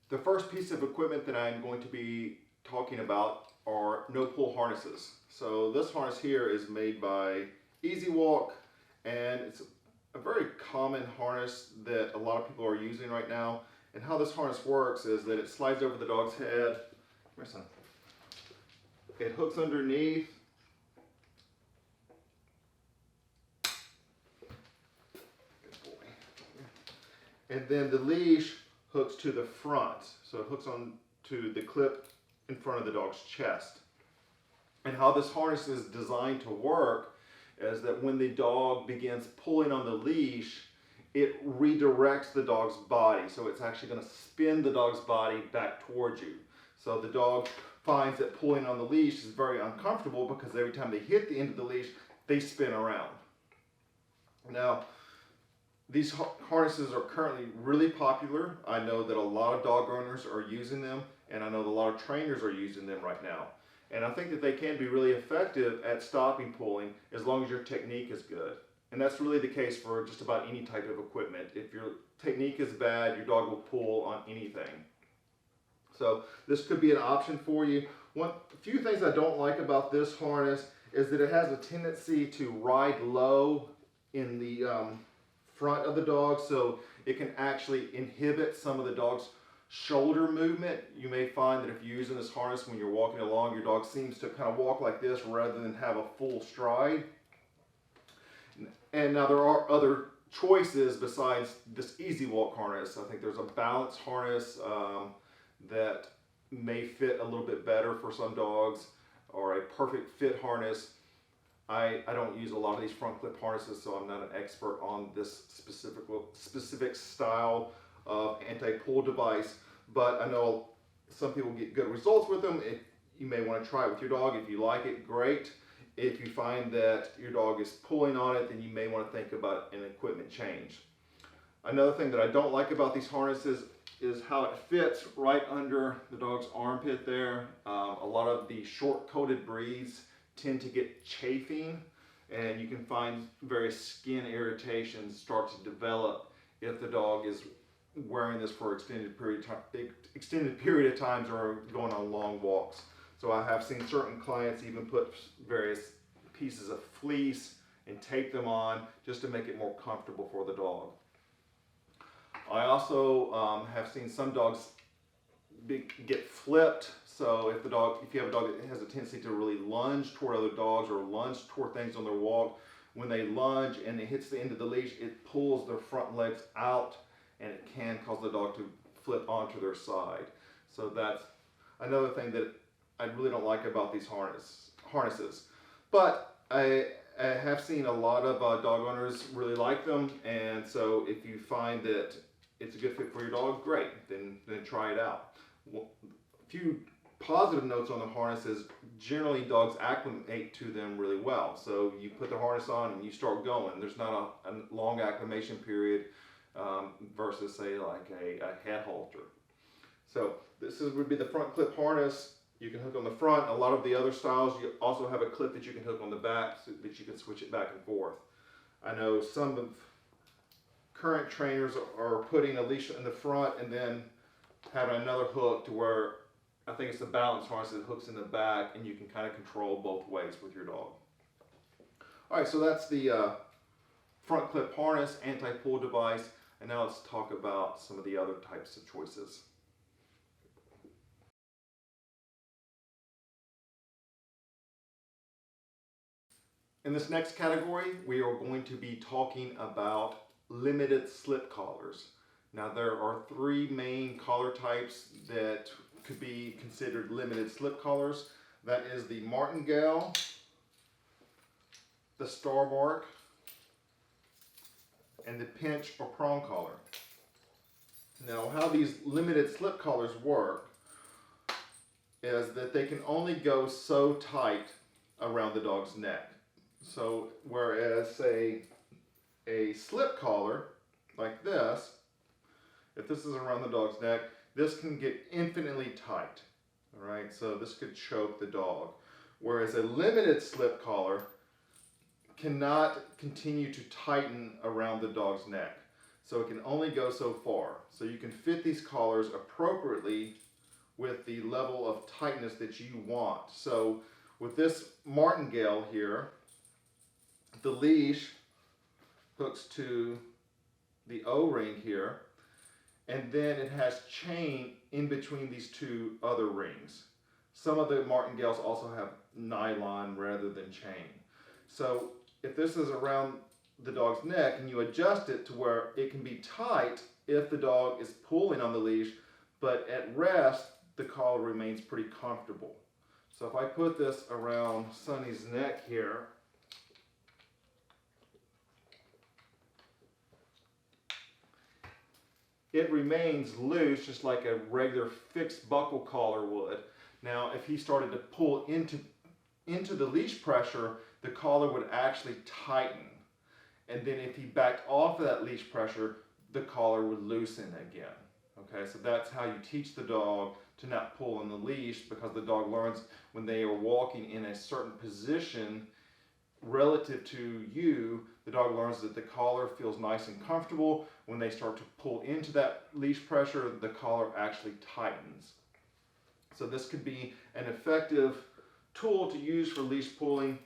The first piece of equipment that I'm going to be talking about are no-pull harnesses. So this harness here is made by Easy Walk, and it's a very common harness that a lot of people are using right now. And how this harness works is that it slides over the dog's head. Come here, son. It hooks underneath. Good boy. And then the leash hooks to the front. So it hooks on to the clip in front of the dog's chest. And how this harness is designed to work is that when the dog begins pulling on the leash, it redirects the dog's body. So it's actually going to spin the dog's body back towards you. So the dog finds that pulling on the leash is very uncomfortable because every time they hit the end of the leash, they spin around. Now, these harnesses are currently really popular. I know that a lot of dog owners are using them, and I know that a lot of trainers are using them right now. And I think that they can be really effective at stopping pulling as long as your technique is good. And that's really the case for just about any type of equipment. If your technique is bad, your dog will pull on anything. So this could be an option for you. A few things I don't like about this harness is that it has a tendency to ride low in the front of the dog, so it can actually inhibit some of the dog's shoulder movement. You may find that if you're using this harness when you're walking along, your dog seems to kind of walk like this rather than have a full stride. And now there are other choices besides this Easy Walk harness. I think there's a balance harness that may fit a little bit better for some dogs, or a perfect fit harness. I don't use a lot of these front clip harnesses, so I'm not an expert on this specific style of anti-pull device, but I know some people get good results with them. You may want to try it with your dog. If you like it, great. If you find that your dog is pulling on it, then you may want to think about an equipment change. Another thing that I don't like about these harnesses is how it fits right under the dog's armpit there. A lot of the short-coated breeds tend to get chafing, and you can find various skin irritations start to develop if the dog is wearing this for extended period of times or going on long walks. So I have seen certain clients even put various pieces of fleece and tape them on just to make it more comfortable for the dog. I also have seen some dogs get flipped. So if you have a dog that has a tendency to really lunge toward other dogs or lunge toward things on their walk, when they lunge and it hits the end of the leash, it pulls their front legs out, and it can cause the dog to flip onto their side. So that's another thing that I really don't like about these harnesses. But I have seen a lot of dog owners really like them, and so if you find that it's a good fit for your dog, great, then try it out. A few positive notes on the harnesses: generally dogs acclimate to them really well. So you put the harness on and you start going. There's not a long acclimation period versus say like a head halter. So this would be the front clip harness. You can hook on the front. A lot of the other styles, you also have a clip that you can hook on the back so that you can switch it back and forth. I know some of current trainers are putting a leash in the front and then having another hook to where I think it's the balance harness that hooks in the back, and you can kind of control both ways with your dog. All right, so that's the front clip harness, anti-pull device, and now let's talk about some of the other types of choices. In this next category, we are going to be talking about limited slip collars. Now there are three main collar types that could be considered limited slip collars. That is the Martingale, the Starmark, and the pinch or prong collar. Now how these limited slip collars work is that they can only go so tight around the dog's neck. So whereas say a slip collar like this, if this is around the dog's neck, this can get infinitely tight. All right, so this could choke the dog. Whereas a limited slip collar cannot continue to tighten around the dog's neck. So it can only go so far. So you can fit these collars appropriately with the level of tightness that you want. So with this Martingale here, the leash hooks to the O-ring here, and then it has chain in between these two other rings. Some of the Martingales also have nylon rather than chain. So if this is around the dog's neck and you adjust it to where it can be tight if the dog is pulling on the leash, but at rest the collar remains pretty comfortable. So if I put this around Sonny's neck here, it remains loose just like a regular fixed buckle collar would. Now if he started to pull into the leash pressure, the collar would actually tighten. And then if he backed off of that leash pressure, the collar would loosen again. Okay, so that's how you teach the dog to not pull on the leash, because the dog learns when they are walking in a certain position relative to you, the dog learns that the collar feels nice and comfortable. When they start to pull into that leash pressure, the collar actually tightens. So this could be an effective tool to use for leash pulling.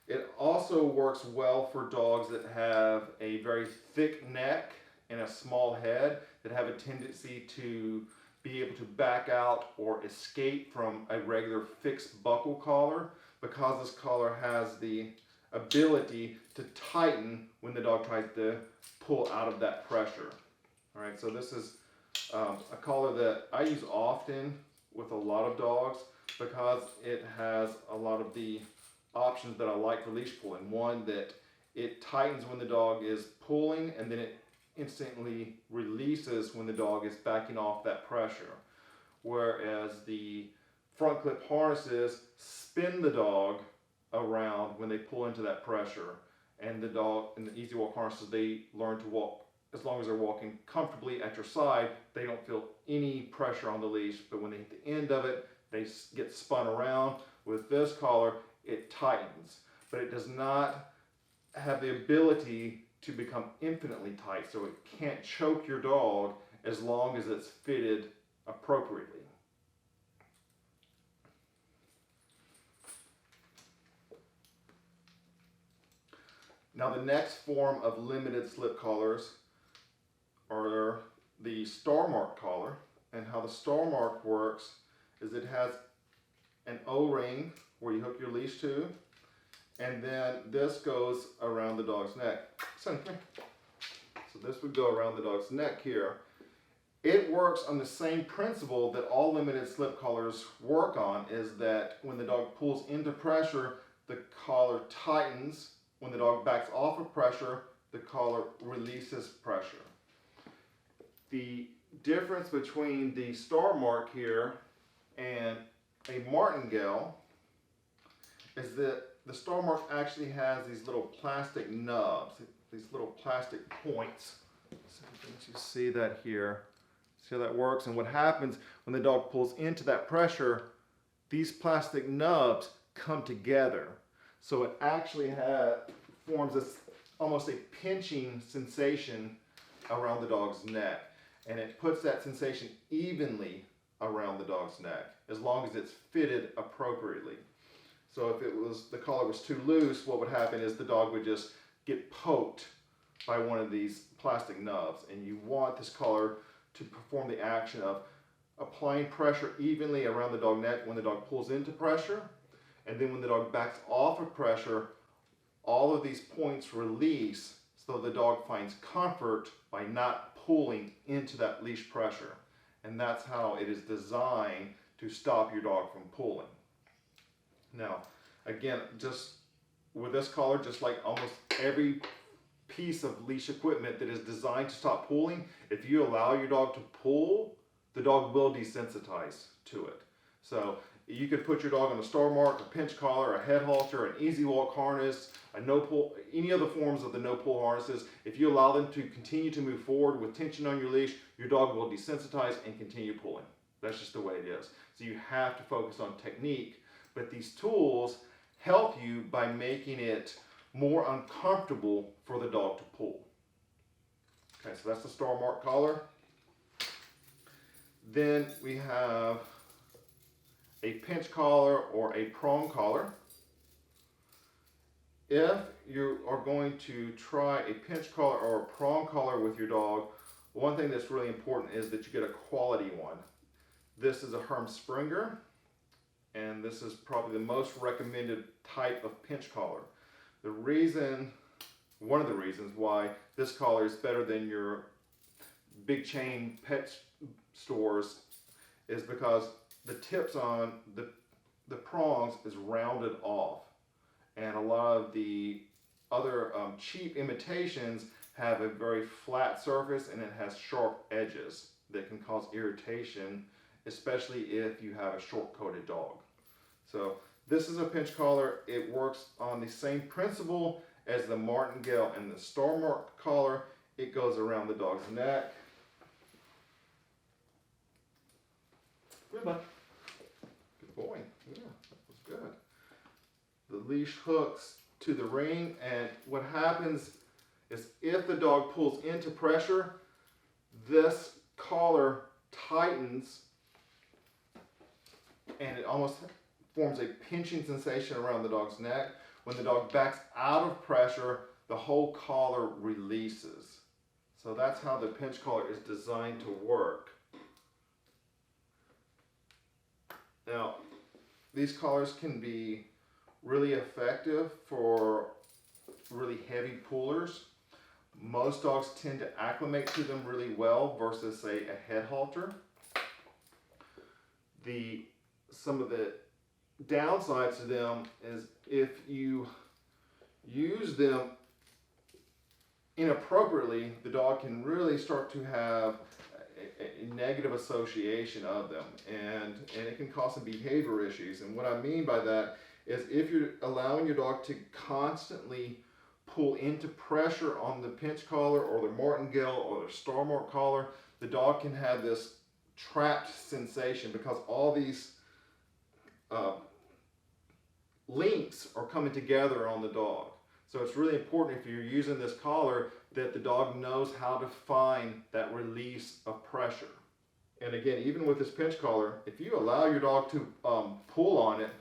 It also works well for dogs that have a very thick neck and a small head, that have a tendency to be able to back out or escape from a regular fixed buckle collar, because this collar has the ability to tighten when the dog tries to pull out of that pressure. All right, so this is a collar that I use often with a lot of dogs because it has a lot of the options that I like for leash pulling. One, that it tightens when the dog is pulling, and then it instantly releases when the dog is backing off that pressure. Whereas the front clip harnesses spin the dog around when they pull into that pressure, and the dog in the easy walk harnesses, they learn to walk as long as they're walking comfortably at your side. They don't feel any pressure on the leash, but when they hit the end of it, they get spun around. With this collar, it tightens, but it does not have the ability to become infinitely tight, so it can't choke your dog as long as it's fitted appropriately. Now the next form of limited slip collars are the Starmark Collar, and how the Starmark works is it has an O-ring where you hook your leash to, and then this goes around the dog's neck. So this would go around the dog's neck here. It works on the same principle that all limited slip collars work on, is that when the dog pulls into pressure, the collar tightens. When the dog backs off of pressure, the collar releases pressure. The difference between the Starmark here and a Martingale is that the Starmark actually has these little plastic nubs, these little plastic points. So you see that here. See how that works? And what happens when the dog pulls into that pressure, these plastic nubs come together. So it actually forms this almost a pinching sensation around the dog's neck. And it puts that sensation evenly around the dog's neck, as long as it's fitted appropriately. So if the collar was too loose, what would happen is the dog would just get poked by one of these plastic nubs. And you want this collar to perform the action of applying pressure evenly around the dog's neck when the dog pulls into pressure, and then when the dog backs off of pressure, all of these points release, so the dog finds comfort by not pulling into that leash pressure. And that's how it is designed to stop your dog from pulling. Now, again, just with this collar, just like almost every piece of leash equipment that is designed to stop pulling, if you allow your dog to pull, the dog will desensitize to it. So you could put your dog on a Starmark, a pinch collar, a head halter, an easy walk harness, a no pull, any other forms of the no pull harnesses. If you allow them to continue to move forward with tension on your leash, your dog will desensitize and continue pulling. That's just the way it is. So you have to focus on technique, but these tools help you by making it more uncomfortable for the dog to pull. Okay, so that's the Starmark Collar. Then we have a pinch collar or a prong collar. If you are going to try a pinch collar or a prong collar with your dog, one thing that's really important is that you get a quality one. This is a Herm Sprenger, and this is probably the most recommended type of pinch collar. One of the reasons why this collar is better than your big chain pet stores is because the tips on the prongs is rounded off, and a lot of the other cheap imitations have a very flat surface and it has sharp edges that can cause irritation, especially if you have a short-coated dog. So this is a pinch collar. It works on the same principle as the Martingale and the Starmark Collar. It goes around the dog's neck. Good boy. Good boy. Yeah, that was good. The leash hooks to the ring, and what happens is if the dog pulls into pressure, this collar tightens and it almost forms a pinching sensation around the dog's neck. When the dog backs out of pressure, the whole collar releases. So that's how the pinch collar is designed to work. Now, these collars can be really effective for really heavy pullers. Most dogs tend to acclimate to them really well versus, say, a head halter. Some of the downsides to them is if you use them inappropriately, the dog can really start to have a negative association of them, and it can cause some behavior issues. And what I mean by that is if you're allowing your dog to constantly pull into pressure on the pinch collar or the Martingale or the Starmark Collar, the dog can have this trapped sensation because all these links are coming together on the dog. So it's really important if you're using this collar that the dog knows how to find that release of pressure. And again, even with this pinch collar, if you allow your dog to pull on it,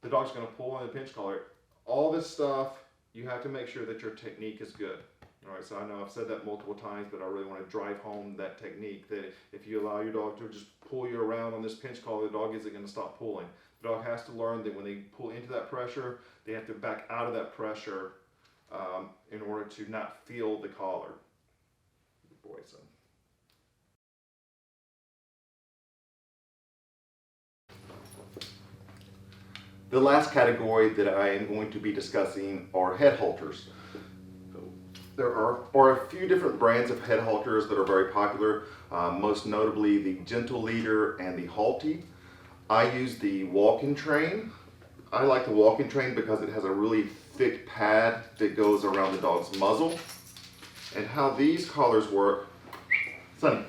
the dog's going to pull on the pinch collar. All this stuff, you have to make sure that your technique is good. All right, so I know I've said that multiple times, but I really want to drive home that technique, that if you allow your dog to just pull you around on this pinch collar, the dog isn't going to stop pulling. The dog has to learn that when they pull into that pressure, they have to back out of that pressure in order to not feel the collar. Good boy, son. The last category that I am going to be discussing are head halters. There are a few different brands of head halters that are very popular, most notably the Gentle Leader and the Halter. I use the walking train. I like the walking train because it has a really thick pad that goes around the dog's muzzle. And how these collars work, Sonny,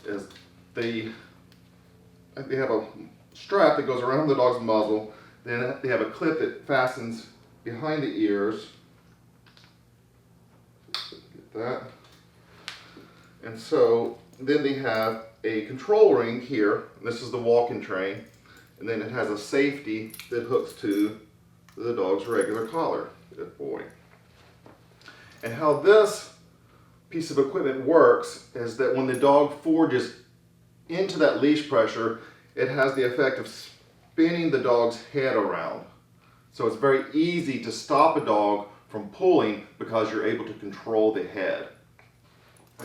is they have a strap that goes around the dog's muzzle. Then they have a clip that fastens behind the ears. Get that. And so then they have a control ring here. This is the walking train. And then it has a safety that hooks to the dog's regular collar. Good boy. And how this piece of equipment works is that when the dog forges into that leash pressure, it has the effect of spinning the dog's head around. So it's very easy to stop a dog from pulling because you're able to control the head.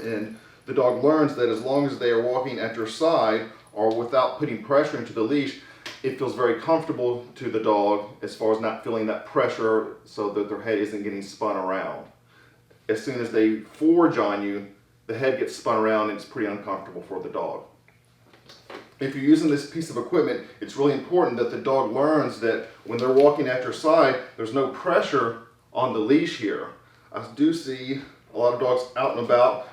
And the dog learns that as long as they are walking at your side or without putting pressure into the leash, it feels very comfortable to the dog as far as not feeling that pressure so that their head isn't getting spun around. As soon as they forge on you, the head gets spun around and it's pretty uncomfortable for the dog. If you're using this piece of equipment, it's really important that the dog learns that when they're walking at your side, there's no pressure on the leash here. I do see a lot of dogs out and about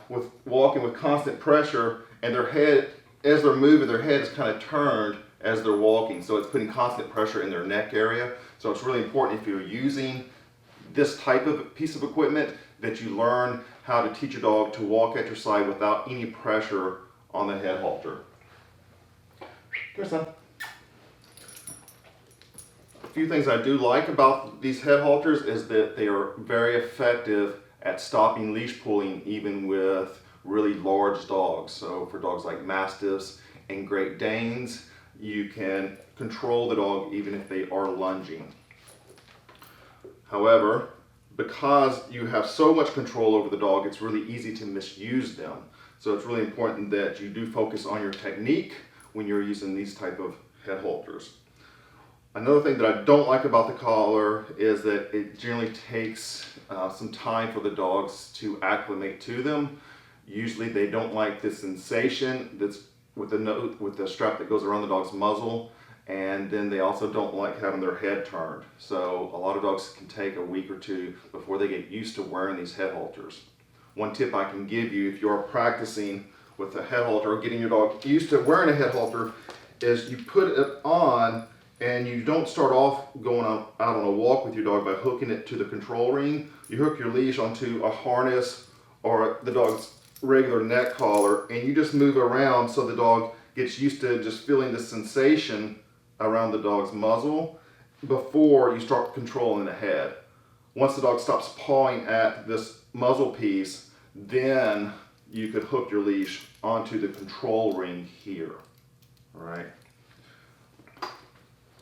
walking with constant pressure, and their head, as they're moving, their head is kind of turned as they're walking. So it's putting constant pressure in their neck area. So it's really important if you're using this type of piece of equipment that you learn how to teach a dog to walk at your side without any pressure on the head halter. Come here, son. A few things I do like about these head halters is that they are very effective at stopping leash pulling even with really large dogs. So for dogs like Mastiffs and Great Danes, you can control the dog even if they are lunging. However, because you have so much control over the dog, it's really easy to misuse them. So it's really important that you do focus on your technique when you're using these type of head halters. Another thing that I don't like about the collar is that it generally takes some time for the dogs to acclimate to them. Usually they don't like the sensation that's with the strap that goes around the dog's muzzle, and then they also don't like having their head turned. So a lot of dogs can take a week or two before they get used to wearing these head halters. One tip I can give you if you're practicing with a head halter or getting your dog used to wearing a head halter is you put it on and you don't start off going out on a walk with your dog by hooking it to the control ring. You hook your leash onto a harness or the dog's regular neck collar, and you just move around so the dog gets used to just feeling the sensation around the dog's muzzle before you start controlling the head. Once the dog stops pawing at this muzzle piece, then you could hook your leash onto the control ring here. All right.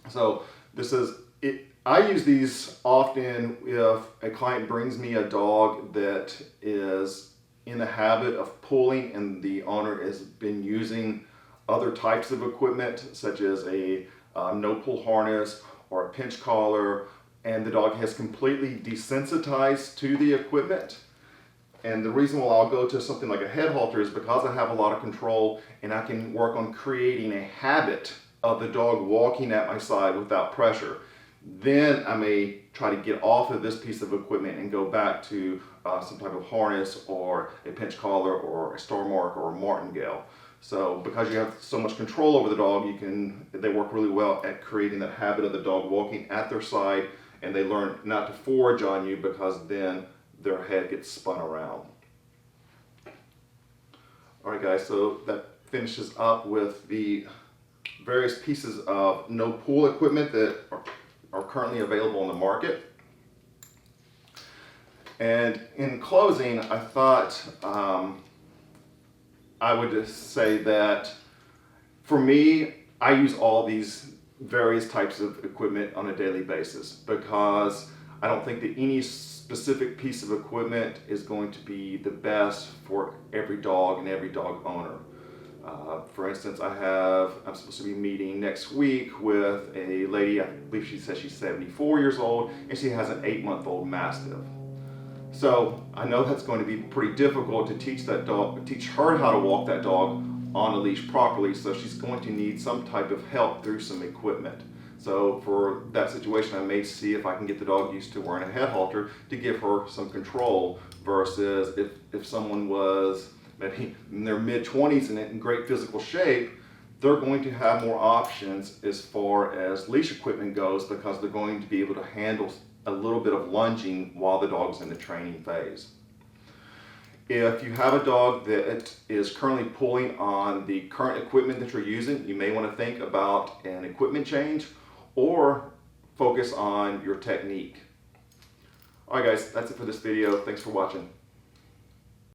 So this is it. I use these often if a client brings me a dog that is in the habit of pulling and the owner has been using other types of equipment such as a no pull harness or a pinch collar, and the dog has completely desensitized to the equipment. And the reason why I'll go to something like a head halter is because I have a lot of control and I can work on creating a habit of the dog walking at my side without pressure. Then I may try to get off of this piece of equipment and go back to some type of harness or a pinch collar or a Starmark or a Martingale. So because you have so much control over the dog, they work really well at creating that habit of the dog walking at their side, and they learn not to forage on you because then their head gets spun around. All right guys, so that finishes up with the various pieces of no pull equipment that are currently available on the market. And in closing, I thought I would just say that for me, I use all these various types of equipment on a daily basis because I don't think that any specific piece of equipment is going to be the best for every dog and every dog owner. For instance, I'm supposed to be meeting next week with a lady, I believe she says she's 74 years old, and she has an 8-month-old Mastiff. So I know that's going to be pretty difficult to teach her how to walk that dog on a leash properly, so she's going to need some type of help through some equipment. So for that situation, I may see if I can get the dog used to wearing a head halter to give her some control, versus if someone was maybe in their mid-20s and in great physical shape, they're going to have more options as far as leash equipment goes because they're going to be able to handle a little bit of lunging while the dog's in the training phase. If you have a dog that is currently pulling on the current equipment that you're using, you may want to think about an equipment change or focus on your technique. All right guys, that's it for this video. Thanks for watching.